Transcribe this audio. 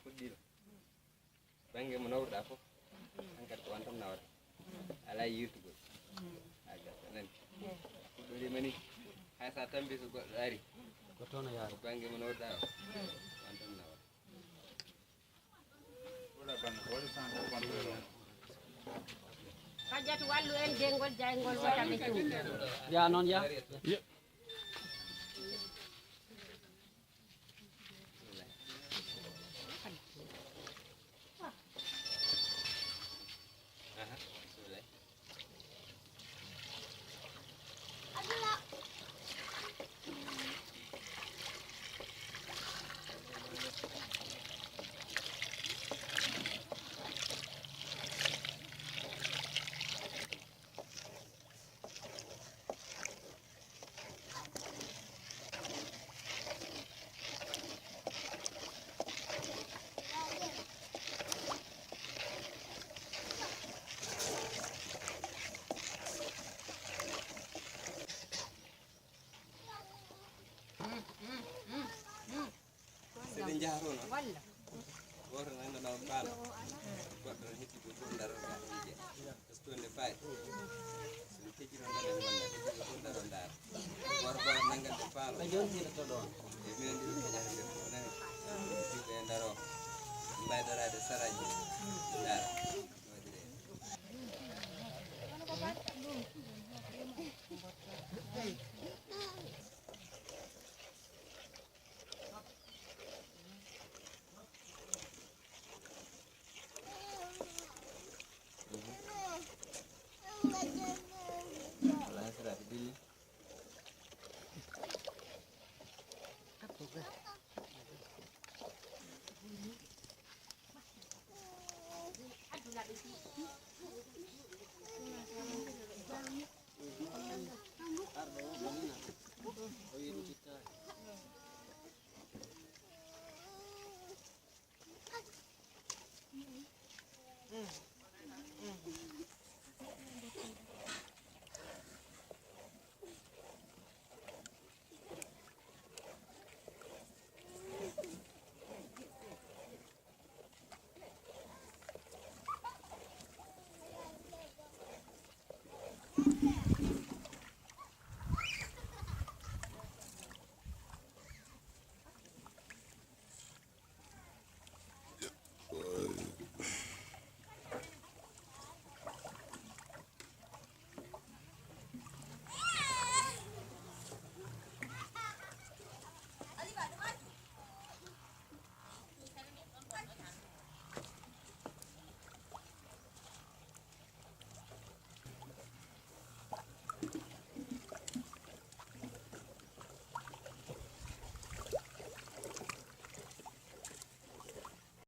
fuɗɗiɗo bange mo nawruɗa fof han kadi ko on tan nawata ala yirtugol ha gasa nani fuɗɗorima ni hay sa tambi so goɗɗo ari ko toon yaaro bange mo nawruɗa o on tan nawata kajjatu wallu en dengol jaygol wataɓe cum ya noon ya seɗe jahatono walla goto nanɗoɗa on paala goɗɗo ne hecci ɗum fof daroɗa ɗon jiiya par ce que nde fayi somi tejji ɗon ɗaɗen wonna tejjiɗo fof daro daara goto goto naggan ɗe paalo joni hiɗato ɗon e minen ɗiɗo kejata nder fof nani juɓe e daro mbaydarade saraji daara waɗire